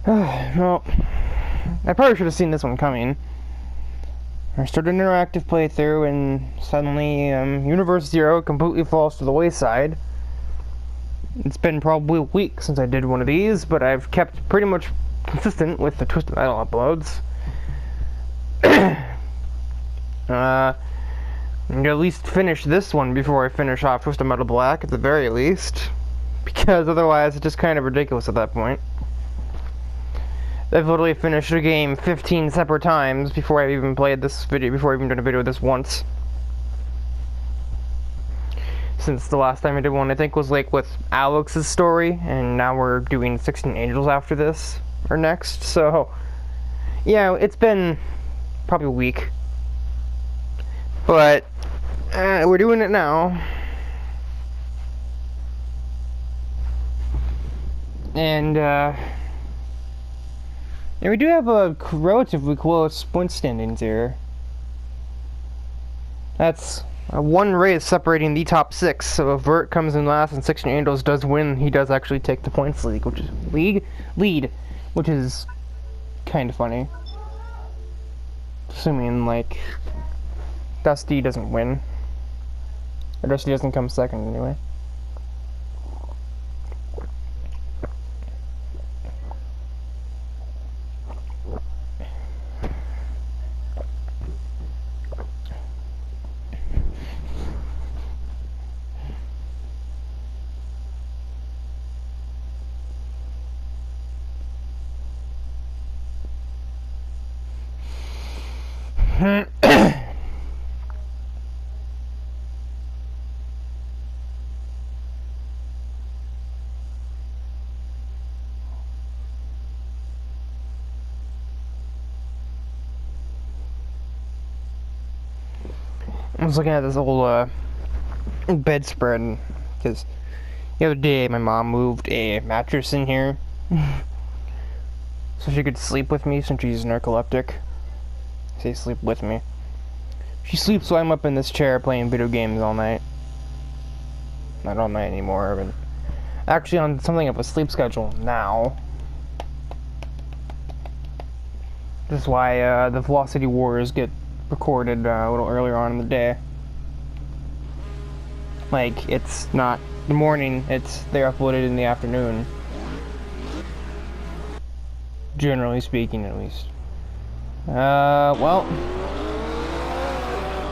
Well, I probably should have seen this one coming. I started an interactive playthrough and suddenly Universe 0 completely falls to the wayside. It's been probably a week since I did one of these, but I've kept pretty much consistent with the Twisted Metal uploads. I'm gonna at least finish this one before I finish off Twisted Metal Black, at the very least. Because otherwise it's just kind of ridiculous at that point. I've literally finished the game 15 separate times before I've even played this video, before I've even done a video of this once. Since the last time I did one, I think, was like with Alex's story, and now we're doing 16 Angels after this, or next, so... Yeah, it's been probably a week. But, we're doing it now. And, and we do have a relatively close point standings here. That's one race separating the top 6. So if Vert comes in last and 16 Angels does win, he does actually take the points lead, which is kind of funny. Assuming, like, Dusty doesn't win. Or Dusty doesn't come second anyway. I was looking at this old bedspread because the other day my mom moved a mattress in here so she could sleep with me since she's narcoleptic. I say sleep with me. She sleeps while I'm up in this chair playing video games all night. Not all night anymore, but actually on something of a sleep schedule now. This is why the Velocity Wars get recorded a little earlier on in the day. Like, it's not the morning, they're uploaded in the afternoon. Generally speaking, at least. Well,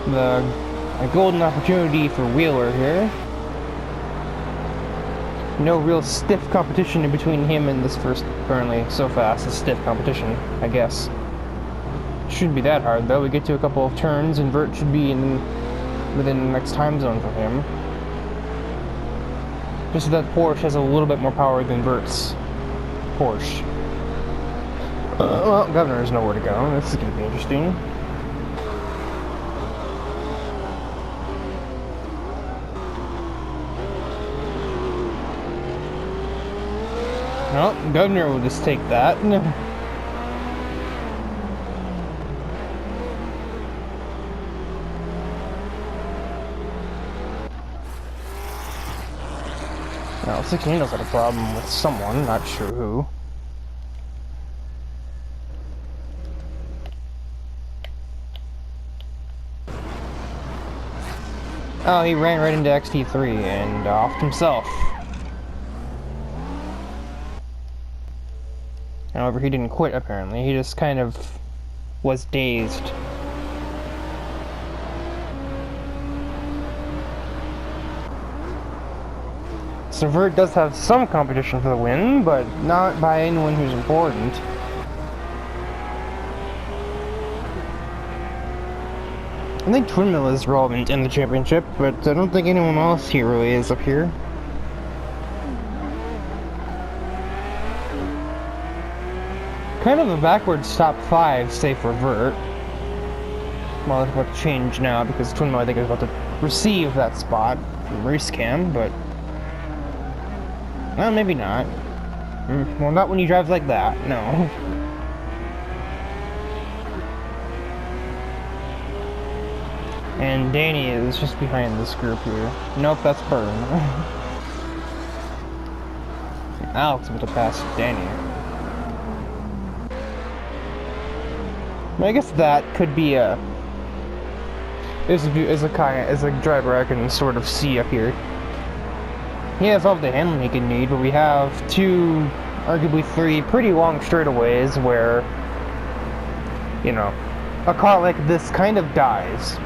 a golden opportunity for Wheeler here. No real stiff competition in between him and this first, apparently, so fast, a stiff competition, I guess. Shouldn't be that hard, though. We get to a couple of turns, and Vert should be within the next time zone for him. Just so that Porsche has a little bit more power than Vert's Porsche. Well, Governor has nowhere to go. This is going to be interesting. Well, Governor will just take that. Well, 16 Angels had a problem with someone, not sure who. Oh, he ran right into XT3 and offed himself. However, he didn't quit, apparently. He just kind of was dazed. So Vert does have some competition for the win, but not by anyone who's important. I think Twin Mill is relevant in the championship, but I don't think anyone else here really is up here. Kind of a backwards top 5, say for Vert. Well, it's about to change now because Twin Mill, I think, is about to receive that spot from Race Cam, but... well, maybe not. Well, not when he drives like that, no. And Danny is just behind this group here. Nope, that's Burn. Alex about to pass Danny. I guess that could be a... As a driver I can sort of see up here. He has all the handling he can need, but we have two, arguably three, pretty long straightaways where, you know, a car like this kind of dies.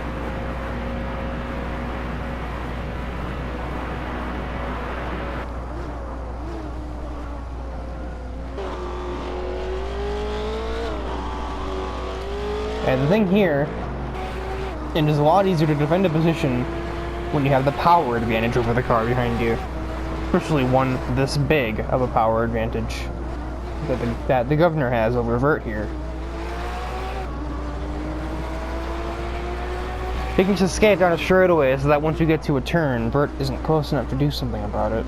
And the thing here, it is a lot easier to defend a position when you have the power advantage over the car behind you. Especially one this big of a power advantage that the governor has over Vert here. He can just skate down a straightaway so that once you get to a turn, Vert isn't close enough to do something about it.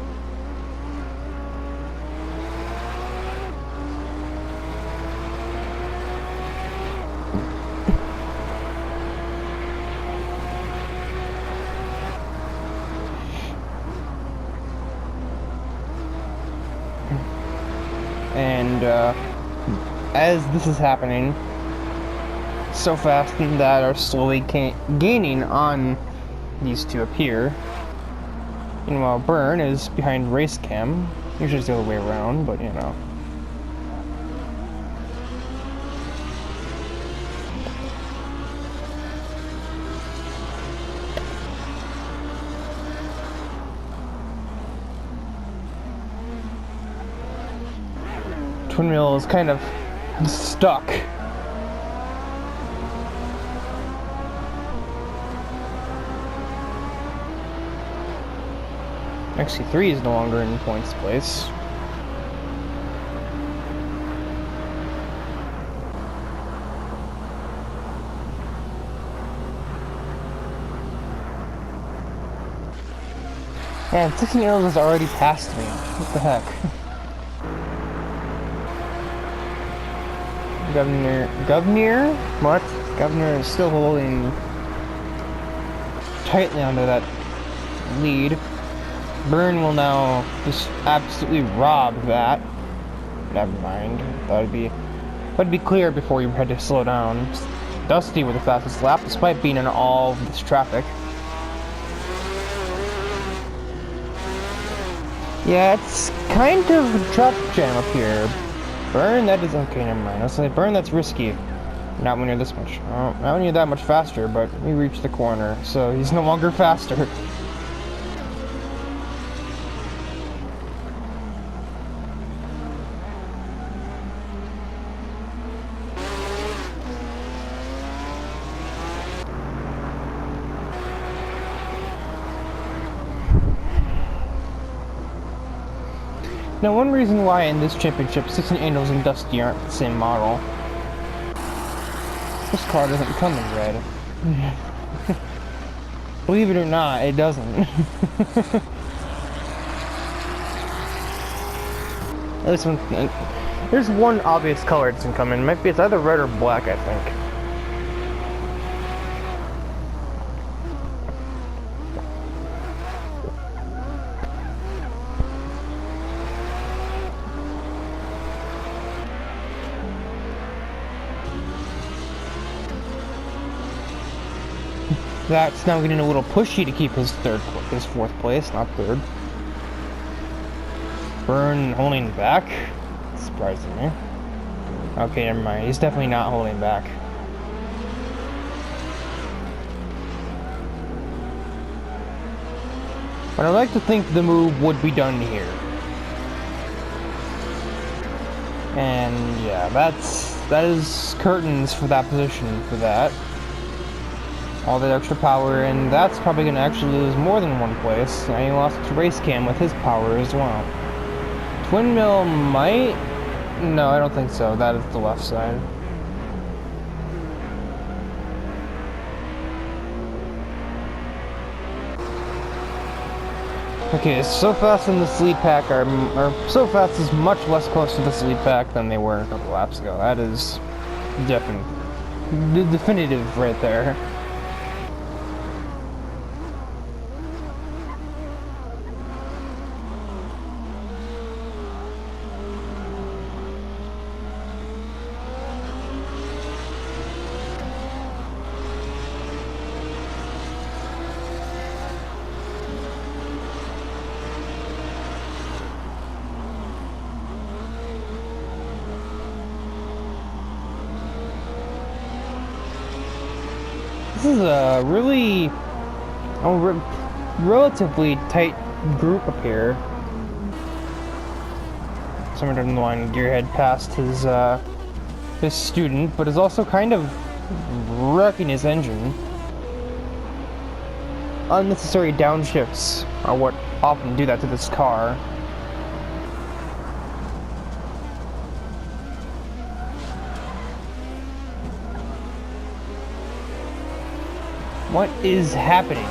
And as this is happening so fast that are slowly gaining on these two up here, and while Burn is behind Race Cam, usually it's the other way around, but you know. Twin Wheel is kind of stuck. XC3 is no longer in points place. And 16 Arrows has already passed me. What the heck? Governor? What? Governor is still holding tightly onto that lead. Burn will now just absolutely rob that. Never mind. That'd be clear before you had to slow down. Dusty with the fastest lap, despite being in all of this traffic. Yeah, it's kind of a traffic jam up here. Burn, that is okay, never mind. I'll say Burn, that's risky. Not when you're this much. Not when you're that much faster, but we reached the corner, so he's no longer faster. Now, one reason why in this championship 16 Angels and Dusty aren't the same model. This car doesn't come in red. Believe it or not, it doesn't. At least there's one obvious color it doesn't come in. It's either red or black, I think. That's now getting a little pushy to keep his fourth place, not third. Burn holding back? Surprising me. Okay, never mind. He's definitely not holding back. But I'd like to think the move would be done here. And yeah, that is curtains for that position for that. All that extra power, and that's probably going to actually lose more than one place. And he lost to Race Cam with his power as well. Twin Mill might... No, I don't think so. That is the left side. Okay, so fast in this lead pack are so fast is much less close to this lead pack than they were a couple laps ago. That is definitive right there. This is a really relatively tight group up here. Someone doesn't want to gearhead past his student, but is also kind of wrecking his engine. Unnecessary downshifts are what often do that to this car. What is happening?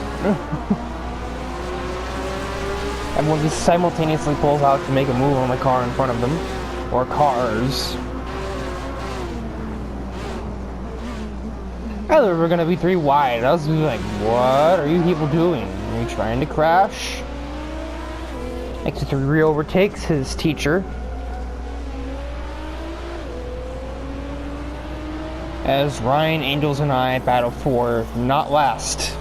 Everyone just simultaneously pulls out to make a move on the car in front of them. Or cars. I thought we were gonna be 3 wide. I was like, what are you people doing? Are you trying to crash? X3 overtakes his teacher. As Ryan, Angels, and I battle for not last.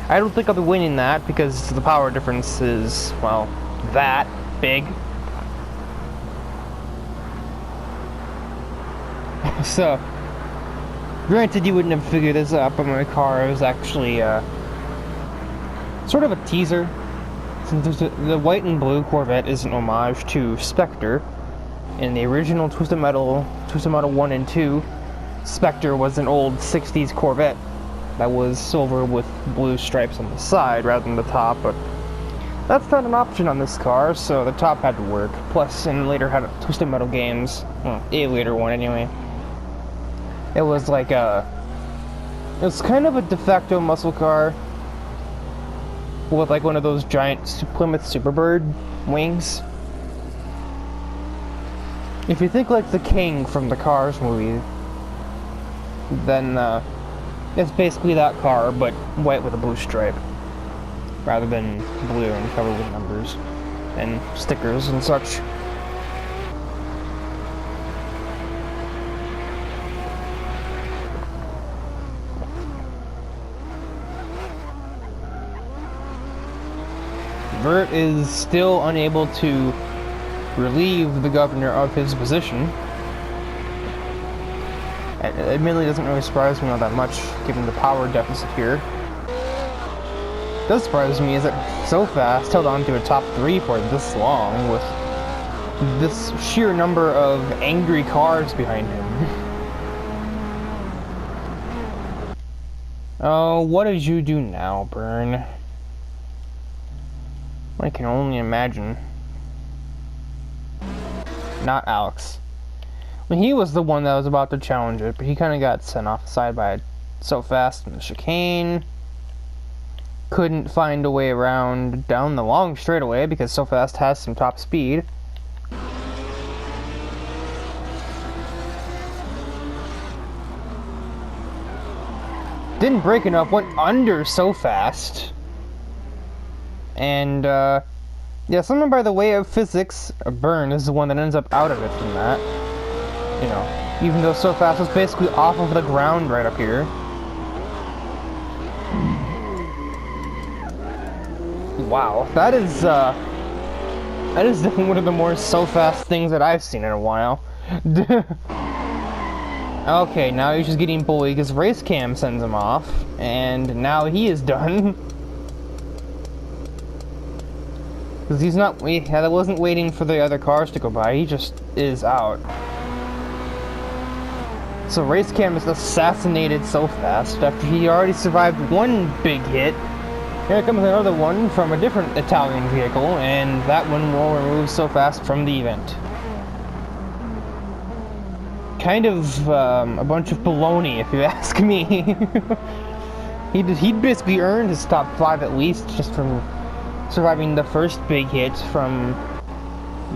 I don't think I'll be winning that because the power difference is, well, that big. So, granted, you wouldn't have figured this out, but my car is actually sort of a teaser. Since the white and blue Corvette is an homage to Spectre. In the original Twisted Metal 1 and 2, Spectre was an old 60s Corvette that was silver with blue stripes on the side rather than the top, but that's not an option on this car, so the top had to work. Plus, and later had Twisted Metal games, a later one anyway. It was like it's kind of a de facto muscle car with like one of those giant Plymouth Superbird wings. If you think like the King from the Cars movie, then it's basically that car, but white with a blue stripe, rather than blue and covered with numbers and stickers and such. Bert is still unable to relieve the governor of his position. It admittedly doesn't really surprise me all that much, given the power deficit here. What does surprise me is that So Fast held on to a top 3 for this long, with this sheer number of angry cars behind him. Oh, what did you do now, Bern? I can only imagine. Not Alex. Well, he was the one that was about to challenge it, but he kind of got sent off the side by So Fast in the chicane. Couldn't find a way around down the long straightaway because So Fast has some top speed. Didn't break enough, went under So Fast. And, yeah, someone by the way of physics, Bern is the one that ends up out of it from that. You know, even though So Fast was basically off of the ground right up here. Wow, that is definitely one of the more So Fast things that I've seen in a while. Okay, now he's just getting bullied because Race Cam sends him off, and now he is done. Because he's not, I wasn't waiting for the other cars to go by, he just is out. So Race Cam has assassinated So Fast after he already survived one big hit. Here comes another one from a different Italian vehicle, and that one will remove So Fast from the event. Kind of a bunch of baloney, if you ask me. He'd basically earned his top 5 at least just from surviving the first big hit from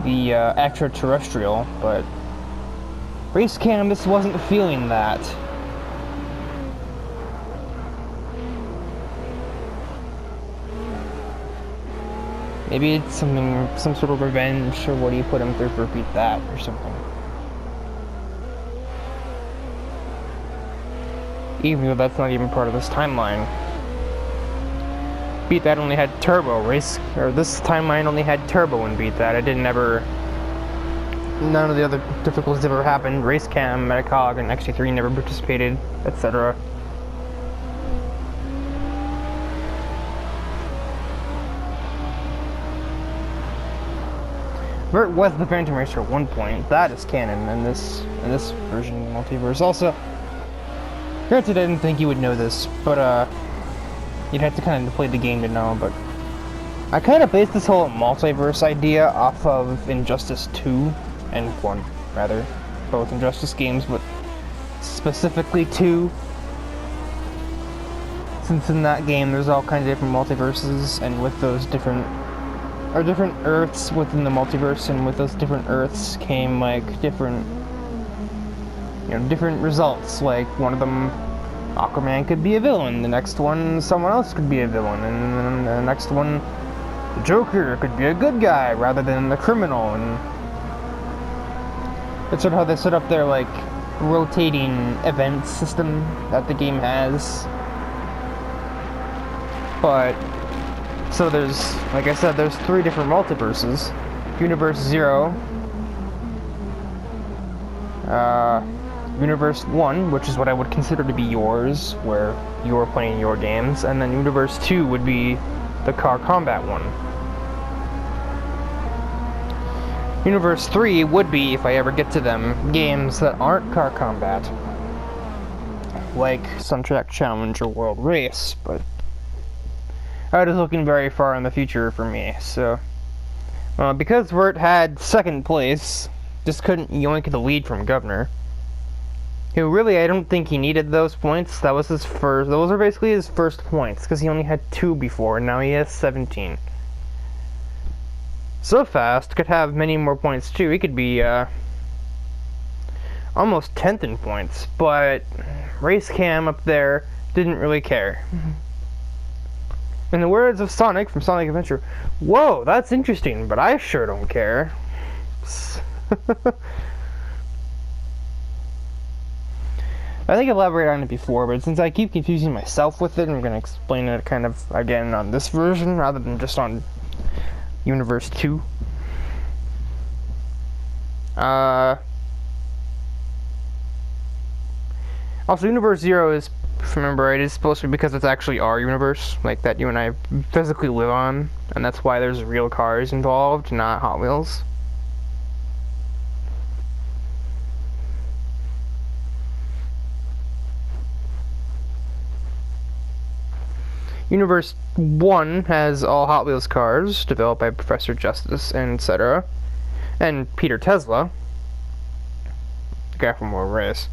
the extraterrestrial, but Race Cam just wasn't feeling that. Maybe it's some sort of revenge, or what do you put him through for beat that, or something. Even though that's not even part of this timeline. Beat That only had turbo. This timeline only had turbo and Beat That. None of the other difficulties ever happened. Race Cam, Metacog, and XT3 never participated, etc. Vert was the Phantom Racer at one point. That is canon in this version of multiverse. Also, granted, I didn't think you would know this, but you'd have to kind of play the game to know. But I kind of based this whole multiverse idea off of Injustice 2 and 1, rather, both Injustice games, but specifically 2. Since in that game there's all kinds of different multiverses, and with those different Earths within the multiverse, and with those different Earths came like different results. Like one of them, Aquaman could be a villain, the next one someone else could be a villain, and then the next one the Joker could be a good guy rather than the criminal. And that's sort of how they set up their like rotating event system that the game has. But so there's, like I said, there's 3 different multiverses. Universe 0, Universe 1, which is what I would consider to be yours, where you're playing your games, and then Universe 2 would be the car combat one. Universe 3 would be, if I ever get to them, games that aren't car combat, like Suntrack Challenge or World Race, but that is looking very far in the future for me. So, because Vert had second place, just couldn't yoink the lead from Governor, who really, I don't think he needed those points. That was his first. Those are basically his first points, because he only had 2 before, and now he has 17. So fast, could have many more points too. He could be almost 10th in points, but Race Cam up there didn't really care. In the words of Sonic from Sonic Adventure, whoa, that's interesting, but I sure don't care. I think I elaborated on it before, but since I keep confusing myself with it, I'm going to explain it kind of again on this version rather than just on Universe 2. Also, Universe 0 is, if I remember right, is supposed to be because it's actually our universe, like that you and I physically live on, and that's why there's real cars involved, not Hot Wheels. Universe 1 has all Hot Wheels cars, developed by Professor Justice and etc. And Peter Tesla, the guy from World Race,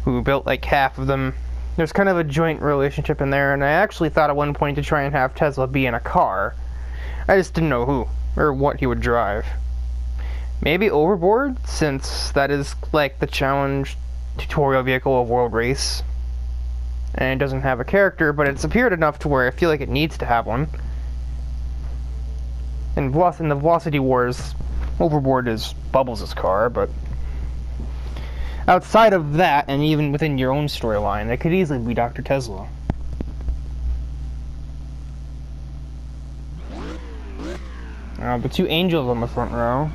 who built like half of them. There's kind of a joint relationship in there, and I actually thought at one point to try and have Tesla be in a car. I just didn't know who, or what he would drive. Maybe Overboard, since that is like the challenge tutorial vehicle of World Race. And it doesn't have a character, but it's appeared enough to where I feel like it needs to have one. And in the Velocity Wars, Overboard is Bubbles' car, but outside of that, and even within your own storyline, it could easily be Dr. Tesla. The 2 angels on the front row.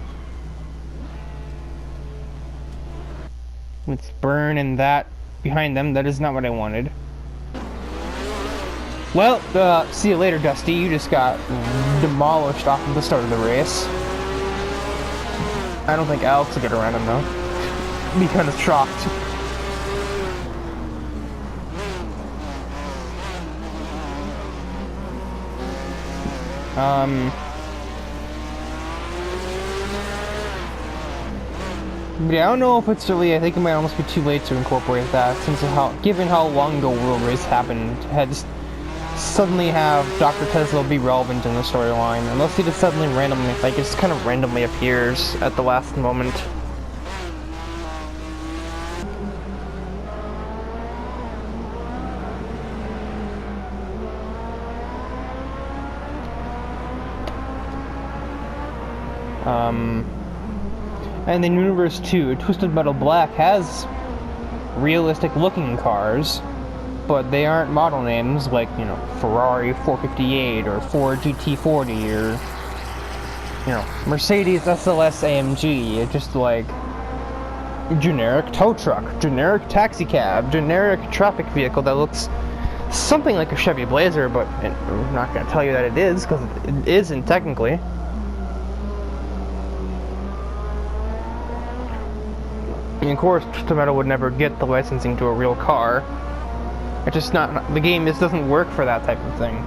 With Burn and that behind them, that is not what I wanted. Well, see you later, Dusty. You just got demolished off of the start of the race. I don't think Alex will get around him, though. Be kind of shocked. But yeah, I don't know if it's really, I think it might almost be too late to incorporate that, since given how long ago World Race happened, had just suddenly have Dr. Tesla be relevant in the storyline, unless he just suddenly randomly, like, just kind of randomly appears at the last moment. And in Universe 2, Twisted Metal Black has realistic looking cars, but they aren't model names like, you know, Ferrari 458 or Ford GT40 or, you know, Mercedes SLS AMG. It's just like generic tow truck, generic taxi cab, generic traffic vehicle that looks something like a Chevy Blazer, but I'm not going to tell you that it is, because it isn't technically. mean, of course, Tomato would never get the licensing to a real car. It's just not, the game just doesn't work for that type of thing.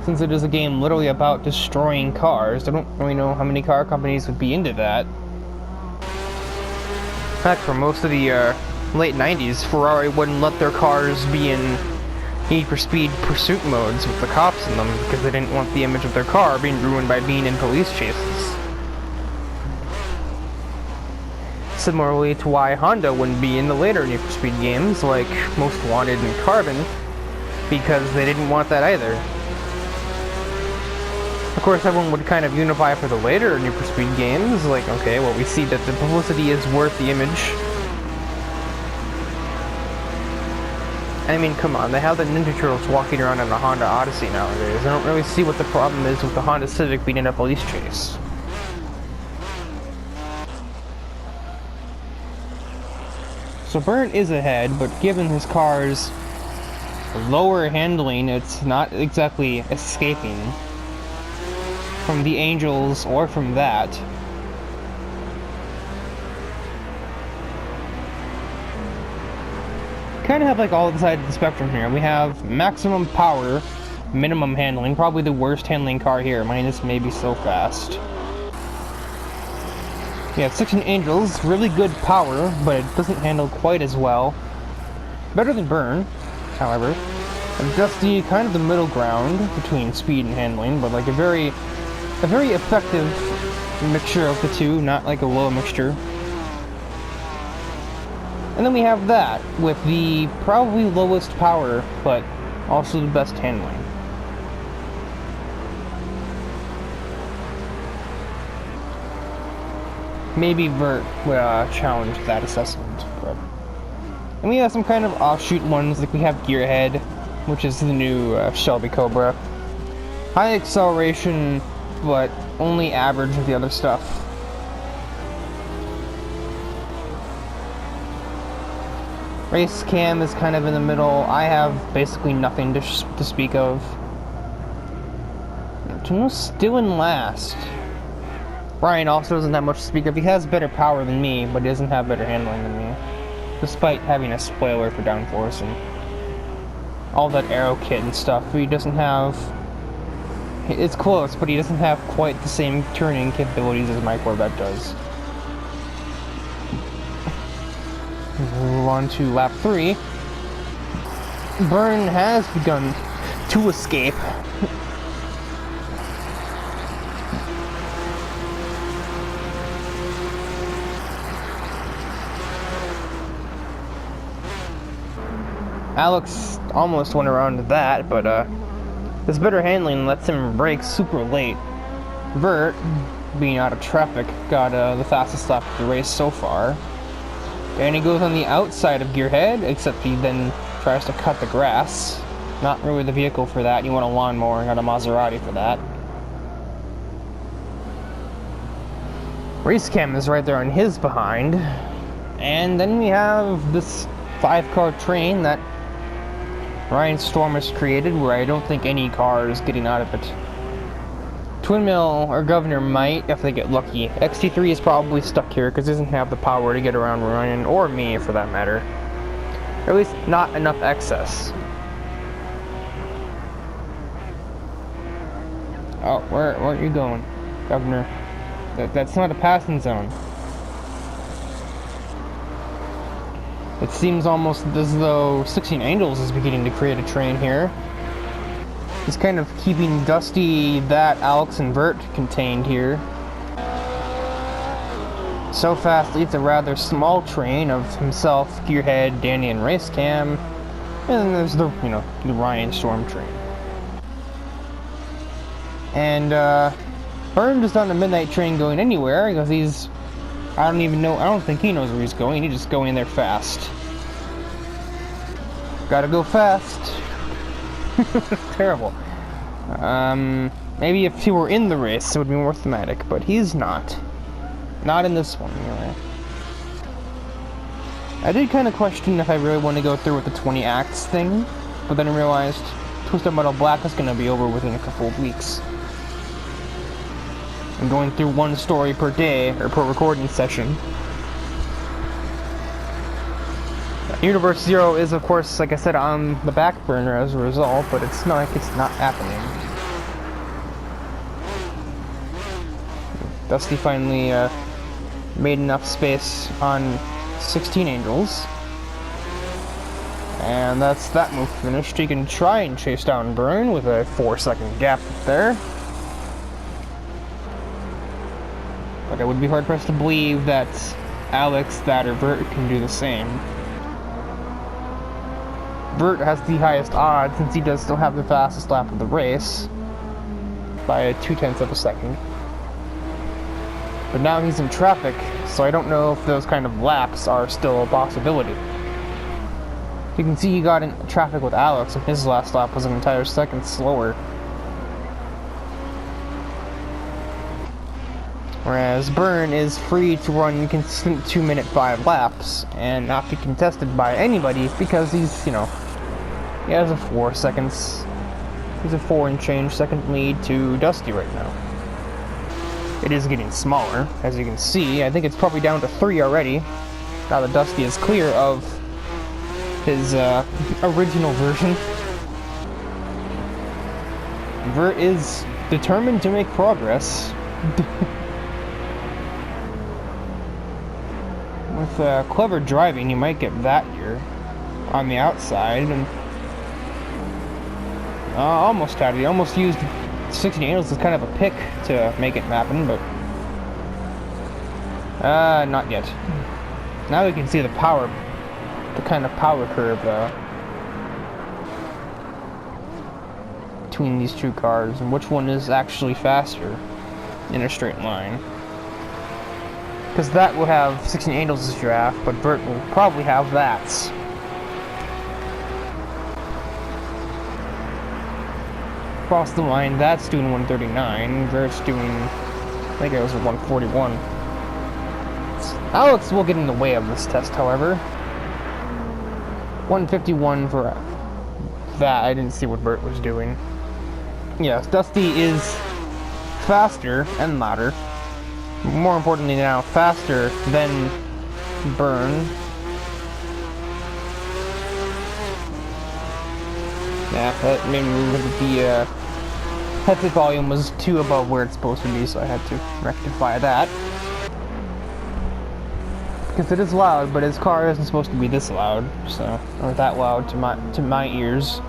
Since it is a game literally about destroying cars, I don't really know how many car companies would be into that. In fact, for most of the late 90s, Ferrari wouldn't let their cars be in Need for Speed pursuit modes with the cops in them because they didn't want the image of their car being ruined by being in police chases. Similarly to why Honda wouldn't be in the later Need for Speed games like Most Wanted and Carbon, because they didn't want that either. Of course, everyone would kind of unify for the later Need for Speed games, like, okay, well, we see that the publicity is worth the image. I mean, come on, they have the Ninja Turtles walking around in a Honda Odyssey nowadays. I don't really see what the problem is with the Honda Civic being in a police chase. So Burnt is ahead, but given his car's lower handling, it's not exactly escaping from the Angels or from that. Kind of have like all sides of the spectrum here. We have maximum power, minimum handling, probably the worst handling car here, minus maybe So Fast. Yeah, 16 Angels, really good power, but it doesn't handle quite as well. Better than Burn, however. And Dusty, kind of the middle ground between speed and handling, but like a very effective mixture of the two, not like a low mixture. And then we have that, with the probably lowest power, but also the best handling. Maybe Vert would challenge that assessment, but... And we have some kind of offshoot ones, like we have Gearhead, which is the new Shelby Cobra. High acceleration, but only average of the other stuff. Race Cam is kind of in the middle. I have basically nothing to speak of. Tuno's still in last. Brian also doesn't have much to speak of. He has better power than me, but he doesn't have better handling than me. Despite having a spoiler for downforce and all that aero kit and stuff, he doesn't have... It's close, but he doesn't have quite the same turning capabilities as my Corvette does. Move on to lap 3. Burn has begun to escape. Alex almost went around that, but his better handling lets him brake super late. Vert, being out of traffic, got the fastest lap of the race so far. And he goes on the outside of Gearhead, except he then tries to cut the grass. Not really the vehicle for that. You want a lawnmower, not a Maserati for that. Race Cam is right there on his behind. And then we have this 5-car train that Ryan Storm has created, where I don't think any car is getting out of it. Twin Mill or Governor might, if they get lucky. XT3 is probably stuck here because it doesn't have the power to get around Ryan, or me for that matter. Or at least not enough excess. Oh, where are you going, Governor? That's not a passing zone. It seems almost as though 16 Angels is beginning to create a train here. He's kind of keeping Dusty, that, Alex, and Vert contained here. So Fast leads a rather small train of himself, Gearhead, Danny, and Race Cam. And then there's the, the Ryan Storm train. And, Burn is on the midnight train going anywhere, because he's... I don't think he knows where he's going. He's just going there fast. Gotta go fast. Terrible. Maybe if he were in the race, it would be more thematic, but he's not. Not in this one, anyway. I did kind of question if I really want to go through with the 20 acts thing, but then I realized Twisted Metal Black is going to be over within a couple of weeks. I'm going through one story per day, or per recording session. Universe Zero is, of course, like I said, on the back burner as a result, but it's not like it's not happening. Dusty finally made enough space on 16 Angels. And that's that move finished. He can try and chase down Burn with a 4-second gap there. But I would be hard-pressed to believe that Alex, that, or Vert can do the same. Vert has the highest odds since he does still have the fastest lap of the race by 0.2 of a second. But now he's in traffic, so I don't know if those kind of laps are still a possibility. You can see he got in traffic with Alex, and his last lap was an entire second slower. Whereas Burn is free to run consistent 2-minute 5 laps and not be contested by anybody because he's, you know, he has a 4 seconds. He's a 4 and change second lead to Dusty right now. It is getting smaller, as you can see. I think it's probably down to 3 already. Now that Dusty is clear of his original version. Vert is determined to make progress. With clever driving, you might get that here on the outside, and almost had it. He almost used 16 Angels as kind of a pick to make it happen, but not yet. Now we can see the power, the kind of power curve between these two cars, and which one is actually faster in a straight line. Because that will have 16 Angels as draft, but Vert will probably have that. Across the line, that's doing 139. Vert's doing, I think it was 141. Alex will get in the way of this test, however. 151 for that. I didn't see what Vert was doing. Yes, Dusty is faster and louder. More importantly now, faster than Burn. Yeah, that made the headset volume was too above where it's supposed to be, so I had to rectify that. Because it is loud, but his car isn't supposed to be this loud, so, or that loud to my ears.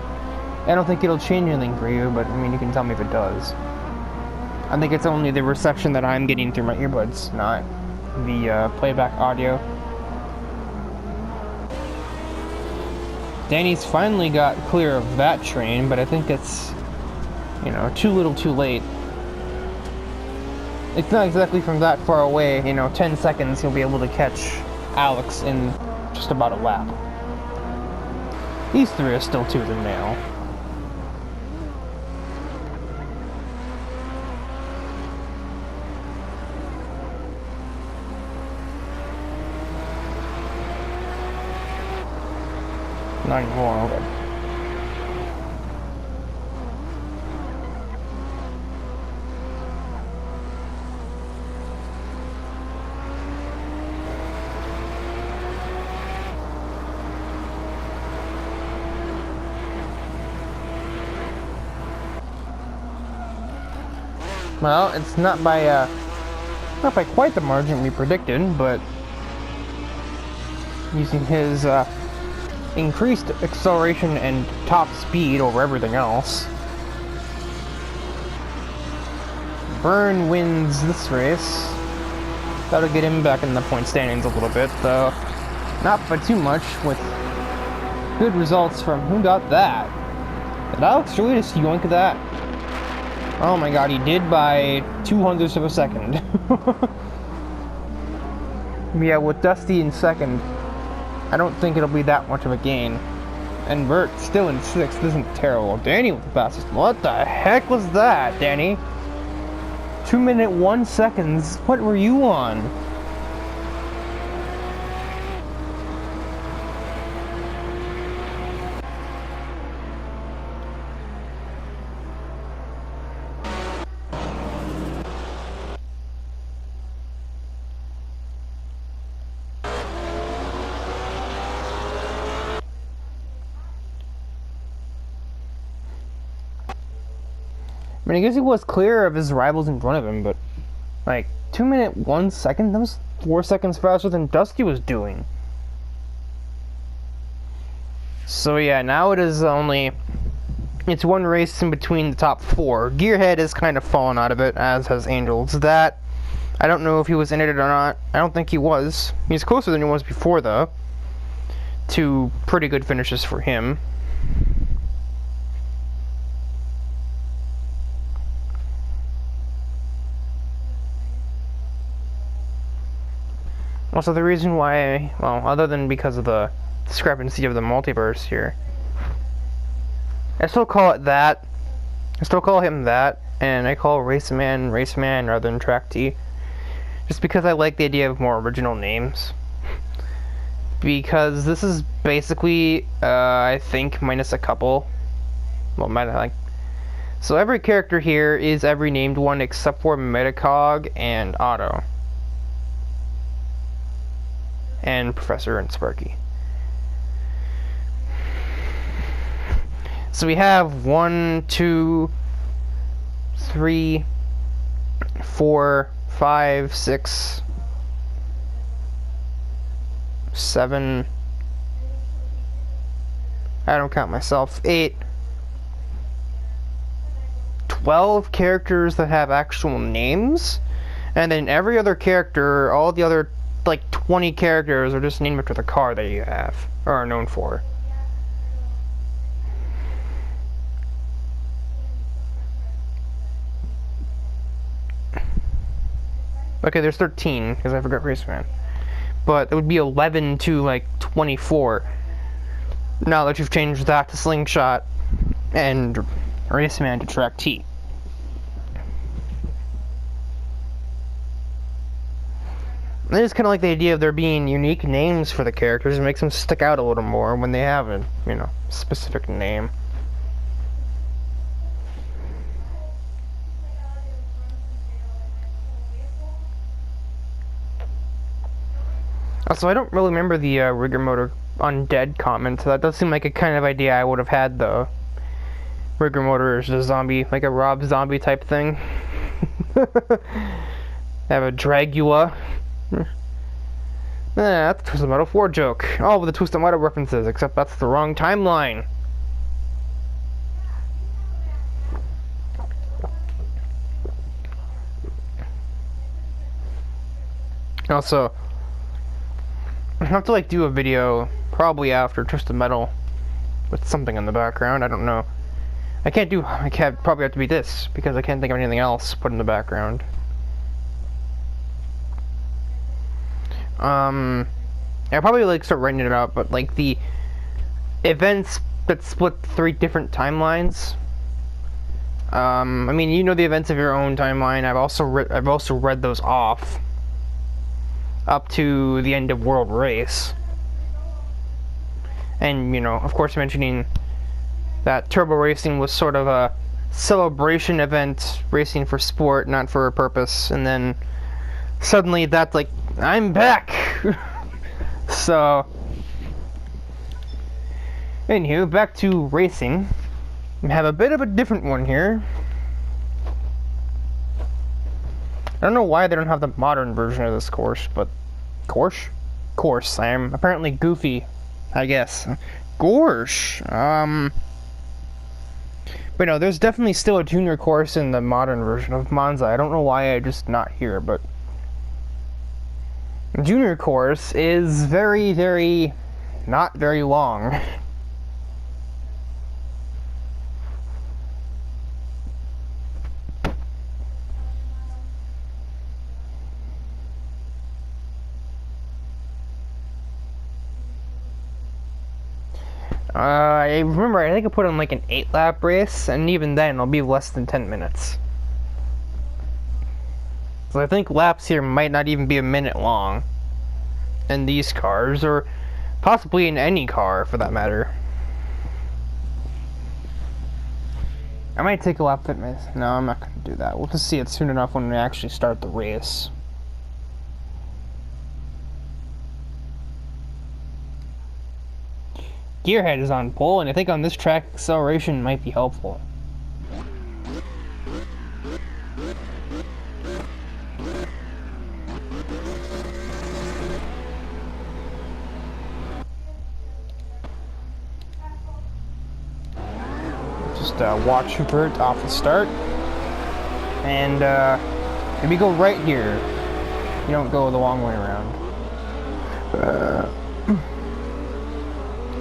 I don't think it'll change anything for you, but I mean, you can tell me if it does. I think it's only the reception that I'm getting through my earbuds, not the playback audio. Danny's finally got clear of that train, but I think it's, you know, too little too late. It's not exactly from that far away, you know, 10 seconds he'll be able to catch Alex in just about a lap. These three are still tooth and nail. Not anymore, okay. Well, it's not by quite the margin we predicted, but using his increased acceleration and top speed over everything else, Burn wins this race. That'll get him back in the point standings a little bit, though not by too much, with good results from who got that? Did Alex really just yoink that? Oh my god, he did by 0.02 of a second. Yeah, with Dusty in second, I don't think it'll be that much of a gain. And Bert still in 6th isn't terrible. Danny with the fastest. What the heck was that, Danny? 2 minute 1 seconds. What were you on? I mean, I guess he was clear of his rivals in front of him, but like 2 minute 1 second, that was 4 seconds faster than Dusty was doing. So yeah, now it's one race in between the top 4. Gearhead has kind of fallen out of it, as has Angels. That, I don't know if he was in it or not. I don't think he was. He's closer than he was before, though. 2 pretty good finishes for him. Also, the reason why, well, other than because of the discrepancy of the multiverse here, I still call it that. I still call him that, and I call Raceman rather than Track T. Just because I like the idea of more original names. Because this is basically, I think, minus a couple. Well, so every character here is every named one except for Metacog and Otto. And Professor and Sparky. So we have 1, 2, 3, 4, 5, 6, 7. I don't count myself. 8. 12 characters that have actual names, and then every other character, all the other like 20 characters are just named after the car that you have or are known for. Okay, there's 13 because I forgot Raceman, but it would be 11 to like 24 now that you've changed that to Slingshot and Raceman to Track T. I just kind of like the idea of there being unique names for the characters. It makes them stick out a little more when they have a, specific name. Also, I don't really remember the rigor motor undead comment, so that does seem like a kind of idea I would have had, though. Rigor motor is a zombie, like a Rob Zombie type thing. Have a Dragula. That's a Twisted Metal 4 joke. All of the Twisted Metal references, except that's the wrong timeline. Also, I have to do a video probably after Twisted Metal with something in the background. I don't know. I probably have to be this because I can't think of anything else to put in the background. I'll probably start writing it out, but the events that split 3 different timelines. I mean, the events of your own timeline. I've also read those off up to the end of World Race, and of course mentioning that Turbo Racing was sort of a celebration event, racing for sport, not for a purpose, and then suddenly that's I'm back. So, anywho, back to racing. We have a bit of a different one here. I don't know why they don't have the modern version of this course, but course. I am apparently goofy, I guess. Gorsh. But no, there's definitely still a junior course in the modern version of Monza. I don't know why I just not here, but junior course is very, very, not very long. I remember, I think I put on an 8-lap race, and even then it'll be less than 10 minutes. So I think laps here might not even be a minute long in these cars, or possibly in any car for that matter. I might take a lap fitness. No, I'm not going to do that. We'll just see it soon enough when we actually start the race. Gearhead is on pole, and I think on this track acceleration might be helpful. watch Vert off the start. And we go right here. You don't go the long way around.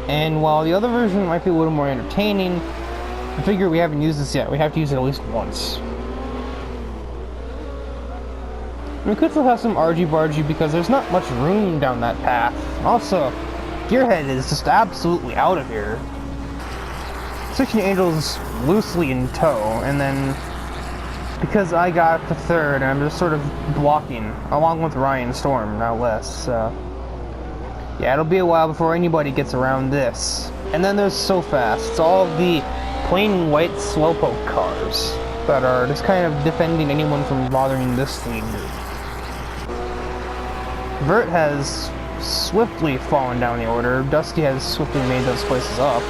And while the other version might be a little more entertaining, I figure we haven't used this yet. We have to use it at least once. We could still have some argy-bargy because there's not much room down that path. Also, Gearhead is just absolutely out of here. 16 Angels loosely in tow, and then because I got to third, I'm just sort of blocking, along with Ryan Storm, no less. So yeah, it'll be a while before anybody gets around this. And then there's So Fast. It's all of the plain white slowpoke cars that are just kind of defending anyone from bothering this lead group. Vert has swiftly fallen down the order. Dusty has swiftly made those places up.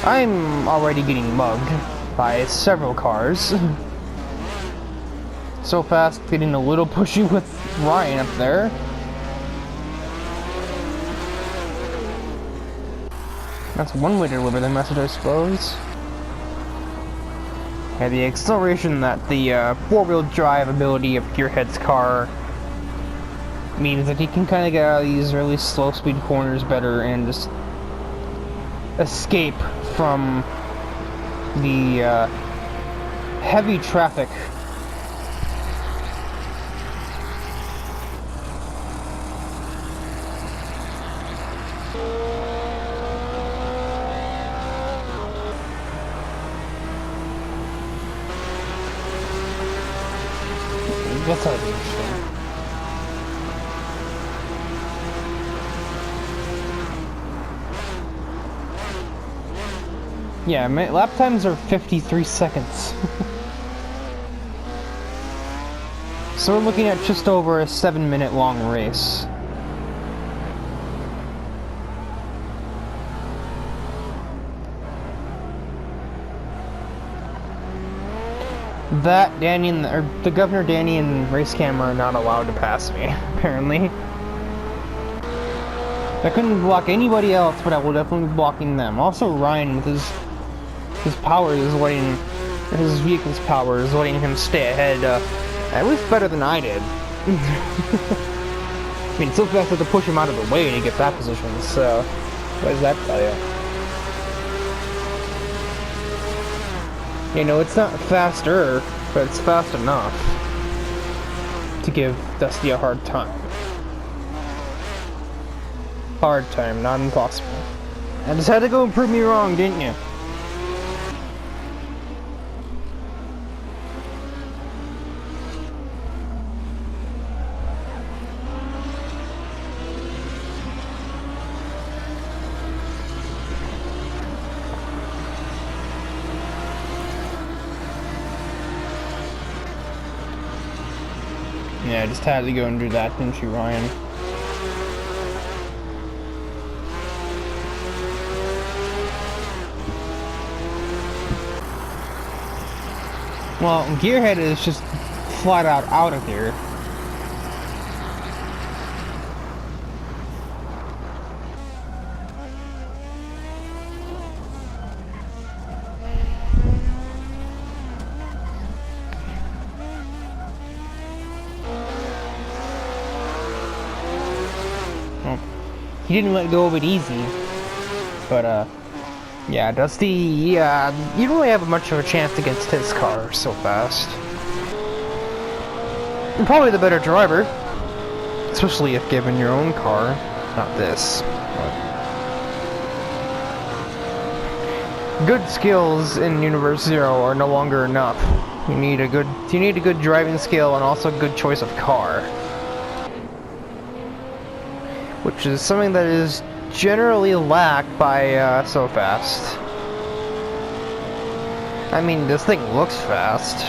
I'm already getting mugged by several cars. So Fast getting a little pushy with Ryan up there. That's one way to deliver the message, I suppose. Yeah, the acceleration that the four-wheel drive ability of Gearhead's car means that he can kind of get out of these really slow speed corners better and just escape from the heavy traffic. That's how it is. Yeah, my lap times are 53 seconds. So we're looking at just over a 7-minute long race. That Danny and the Governor Danny and Race Cam are not allowed to pass me, apparently. I couldn't block anybody else, but I will definitely be blocking them. Also, Ryan with his power is letting his vehicle's power is letting him stay ahead, at least better than I did. I mean, So Fast had to push him out of the way to get that position. So, what does that tell you? You know, it's not faster, but it's fast enough to give Dusty a hard time. Hard time, not impossible. I just had to go and prove me wrong, didn't you? Yeah, I just had to go and do that, didn't you, Ryan? Well, Gearhead is just flat out of here. Well, he didn't let go of it easy, but yeah, Dusty, you don't really have much of a chance against his car So Fast. You're probably the better driver, especially if given your own car, not this. But good skills in Universe Zero are no longer enough. You need a good driving skill and also a good choice of car, which is something that is generally lacked by So Fast. I mean, this thing looks fast,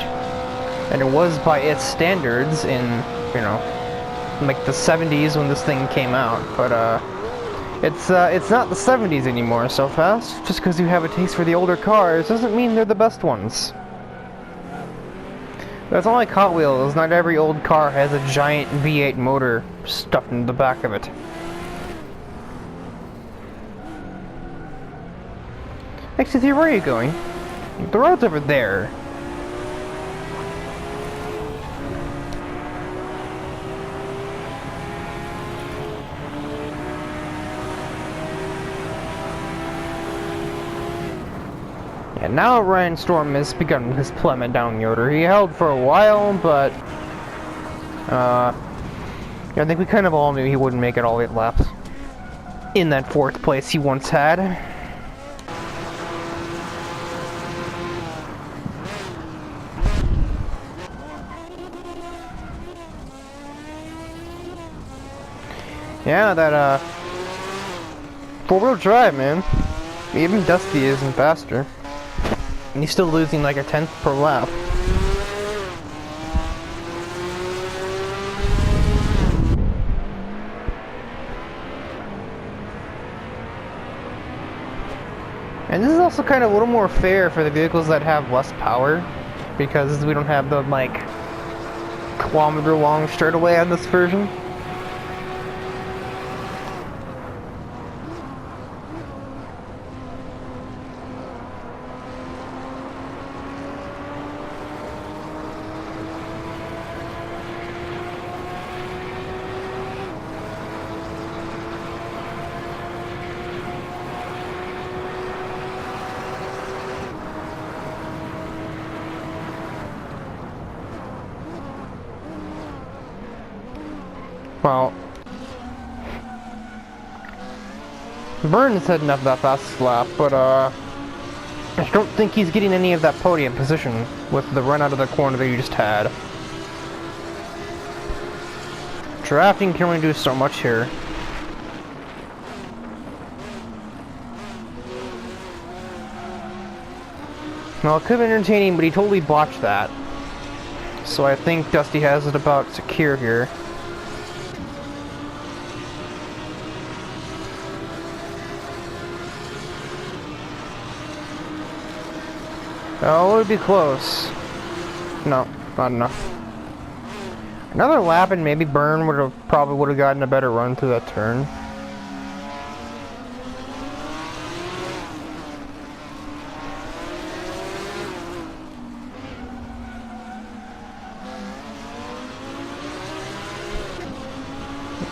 and it was by its standards in, you know, like the 70s when this thing came out, but it's not the 70s anymore, So Fast. Just because you have a taste for the older cars doesn't mean they're the best ones. That's not like Hot Wheels. Not every old car has a giant V8 motor stuffed in the back of it. Actually, where are you going? The road's over there. Yeah, now Ryan Storm has begun his plummet down the order. He held for a while, but I think we kind of all knew he wouldn't make it all 8 laps in that 4th place he once had. Yeah, that 4-wheel drive, man. Even Dusty isn't faster. And he's still losing like a 10th per lap. And this is also kind of a little more fair for the vehicles that have less power, because we don't have the like kilometer-long straightaway on this version. Well, Burns heading up that fastest lap, but I don't think he's getting any of that podium position with the run out of the corner that you just had. Drafting can only do so much here. Well, it could have been entertaining, but he totally botched that. So I think Dusty has it about secure here. Oh, it would be close. No, not enough. Another lap and maybe Byrne probably would have gotten a better run through that turn.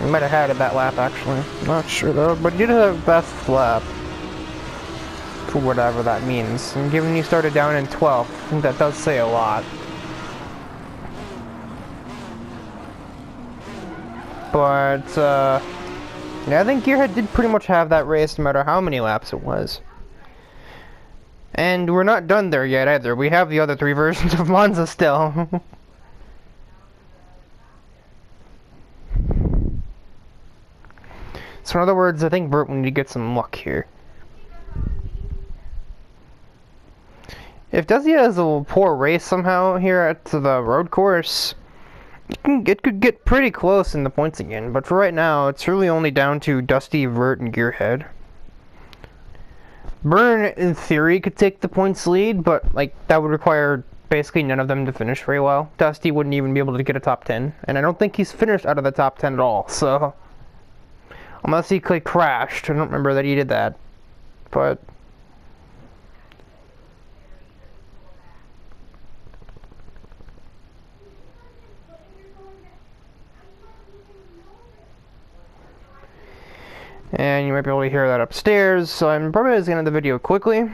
He might have had it that lap actually. Not sure though, but he did have best lap. For whatever that means. And given you started down in 12th, I think that does say a lot. But, yeah, I think Gearhead did pretty much have that race no matter how many laps it was. And we're not done there yet either. We have the other 3 versions of Monza still. So in other words, I think Burt will need to get some luck here. If Dusty has a poor race somehow here at the road course, it could get pretty close in the points again. But for right now, it's really only down to Dusty, Vert, and Gearhead. Byrne, in theory, could take the points lead, but like that would require basically none of them to finish very well. Dusty wouldn't even be able to get a top 10, and I don't think he's finished out of the top 10 at all. So, unless he crashed, I don't remember that he did that, but. And you might be able to hear that upstairs, so I'm probably just going to end the video quickly.